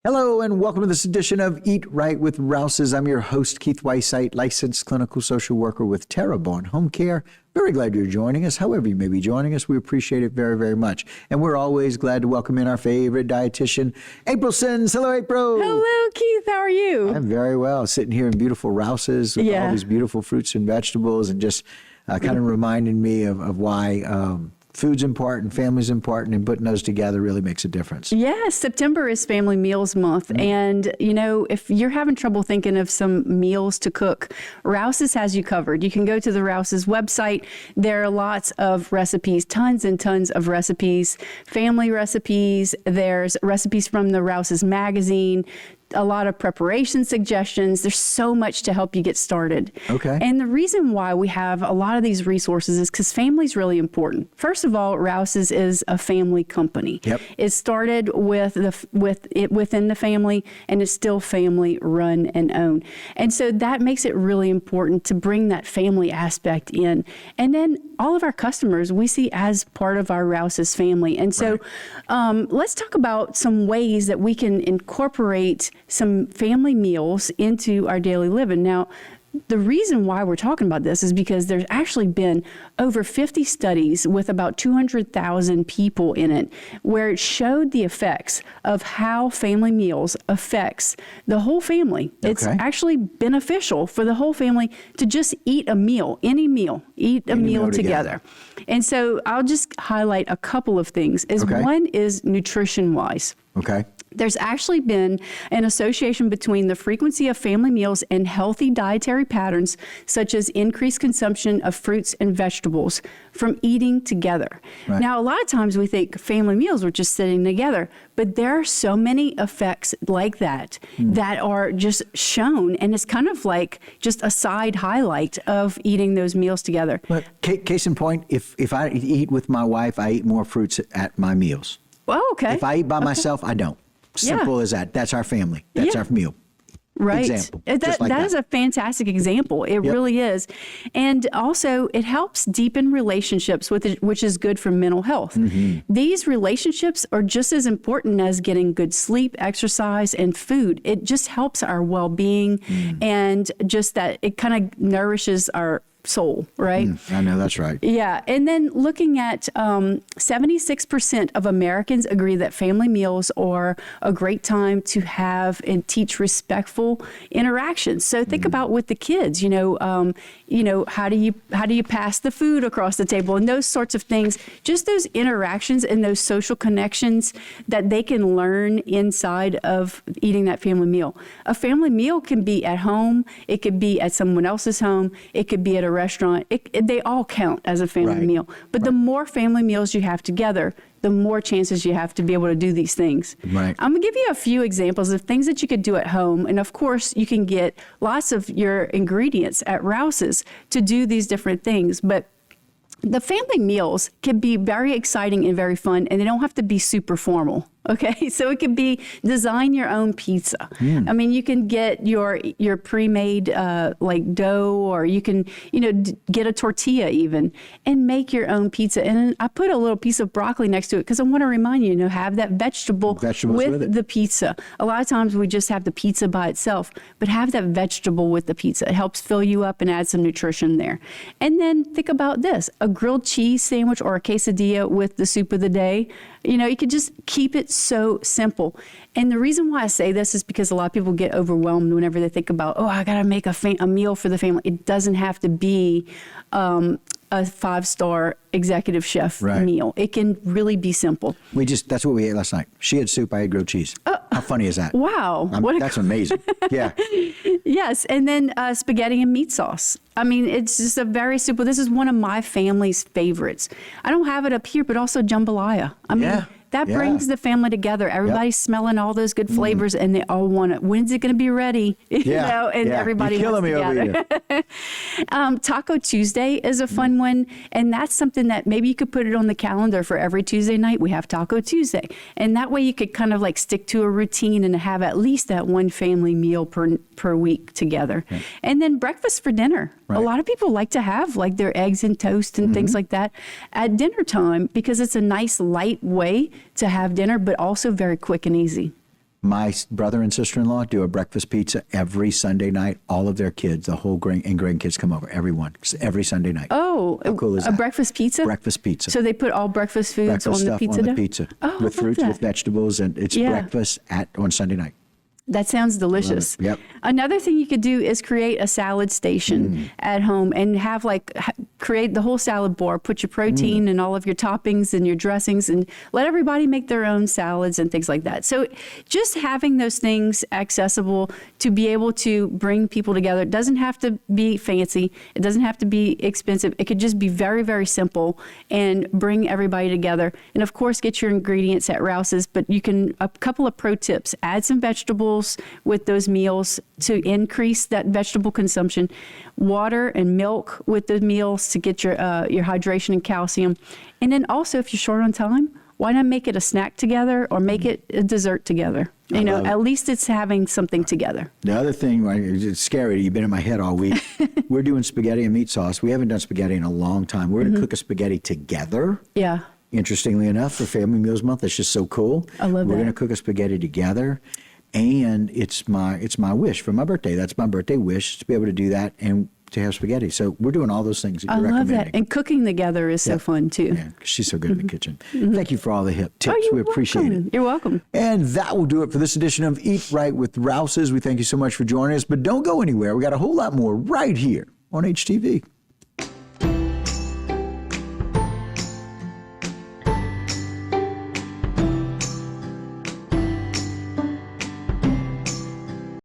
Hello and welcome to this edition of Eat Right with Rouses. I'm your host, Keith Weissite, licensed clinical social worker with Terraborn Home Care. Very glad you're joining us. However you may be joining us, we appreciate it very, very much. And we're always glad to welcome in our favorite dietitian, April Sins. Hello, April. Hello, Keith. How are you? I'm very well. Sitting here in beautiful Rouses with all these beautiful fruits and vegetables and just kind of reminding me of why food's important, family's important, and putting those together really makes a difference. Yes, September is Family Meals Month. And, you know, if you're having trouble thinking of some meals to cook, Rouses has you covered. You can go to the Rouses website. There are lots of recipes, tons and tons of recipes, family recipes. There's recipes from the Rouses magazine, a lot of preparation suggestions. There's so much to help you get started. Okay. And the reason why we have a lot of these resources is because family's really important. First of all, Rouses is a family company. Yep. It started within the family, and it's still family run and owned. And so that makes it really important to bring that family aspect in. And then all of our customers we see as part of our Rouses family. And so let's talk about some ways that we can incorporate some family meals into our daily living. Now, the reason why we're talking about this is because there's actually been over 50 studies with about 200,000 people in it where it showed the effects of how family meals affects the whole family. Okay. It's actually beneficial for the whole family to just eat a meal, any meal, eat a meal together. And so I'll just highlight a couple of things. One is nutrition-wise. Okay. There's actually been an association between the frequency of family meals and healthy dietary patterns, such as increased consumption of fruits and vegetables from eating together. Right. Now, a lot of times we think family meals are just sitting together, but there are so many effects like that that are just shown, and it's kind of like just a side highlight of eating those meals together. But case in point, if I eat with my wife, I eat more fruits at my meals. Oh, okay. If I eat by myself, I don't. Simple as that. That's our family. That's our meal. Right. Example. That is a fantastic example. It really is. And also, it helps deepen relationships, which is good for mental health. These relationships are just as important as getting good sleep, exercise, and food. It just helps our well-being and just that it kind of nourishes our soul, right? I know that's right. Yeah. And then looking at 76% of Americans agree that family meals are a great time to have and teach respectful interactions. So think about with the kids, how do you pass the food across the table and those sorts of things, just those interactions and those social connections that they can learn inside of eating that family meal. A family meal can be at home. It could be at someone else's home. It could be at a restaurant. They all count as a family meal. But the more family meals you have together, the more chances you have to be able to do these things. Right. I'm going to give you a few examples of things that you could do at home. And of course, you can get lots of your ingredients at Rouses to do these different things. But the family meals can be very exciting and very fun, and they don't have to be super formal. Okay, so it could be design your own pizza. I mean, you can get your pre-made like dough, or you can get a tortilla even and make your own pizza. And I put a little piece of broccoli next to it because I want to remind you, have that vegetables with the pizza. A lot of times we just have the pizza by itself, but have that vegetable with the pizza. It helps fill you up and add some nutrition there. And then think about this: a grilled cheese sandwich or a quesadilla with the soup of the day. You could just keep it so simple. And the reason why I say this is because a lot of people get overwhelmed whenever they think about, I got to make a meal for the family. It doesn't have to be a 5-star executive chef meal. It can really be simple. That's what we ate last night. She had soup, I had grilled cheese. How funny is that? Wow. That's amazing. Yeah. Yes. And then spaghetti and meat sauce. I mean, it's just a very simple. This is one of my family's favorites. I don't have it up here, but also jambalaya. I mean, that brings the family together. Everybody's smelling all those good flavors, and they all want it. When's it going to be ready? And everybody wants together. Taco Tuesday is a fun one, and that's something that maybe you could put it on the calendar for every Tuesday night. We have Taco Tuesday, and that way you could kind of like stick to a routine and have at least that one family meal per week together. And then breakfast for dinner. A lot of people like to have like their eggs and toast and things like that at dinner time because it's a nice light way to have dinner, but also very quick and easy. My brother and sister-in-law do a breakfast pizza every Sunday night. All of their kids, the whole grandkids come over, everyone, every Sunday night. Oh, how cool is a that? breakfast pizza? Breakfast pizza. So they put all breakfast foods Breakfast on the stuff pizza on the dough? pizza Oh, I with love fruits, that. with vegetables, and it's breakfast on Sunday night. That sounds delicious. Yep. Another thing you could do is create a salad station at home and have create the whole salad bar, put your protein and all of your toppings and your dressings, and let everybody make their own salads and things like that. So just having those things accessible to be able to bring people together. It doesn't have to be fancy. It doesn't have to be expensive. It could just be very, very simple and bring everybody together. And of course, get your ingredients at Rouses, but you can, a couple of pro tips, add some vegetables with those meals to increase that vegetable consumption, water and milk with the meals to get your hydration and calcium. And then also, if you're short on time, why not make it a snack together or make it a dessert together? You know, at least it's having something together. The other thing, it's scary, you've been in my head all week. We're doing spaghetti and meat sauce. We haven't done spaghetti in a long time. We're going to cook a spaghetti together. Yeah. Interestingly enough, for Family Meals Month, that's just so cool. I love We're that. going to cook a spaghetti together. And it's my wish for my birthday. That's my birthday wish, to be able to do that and to have spaghetti. So we're doing all those things that I you're love recommending. that. And cooking together is so fun too. Yeah, 'cause she's so good in the kitchen. Thank you for all the tips. Oh, you're We appreciate welcome. it. You're welcome. And that will do it for this edition of Eat Right with Rouses. We thank you so much for joining us. But don't go anywhere. We got a whole lot more right here on HTV.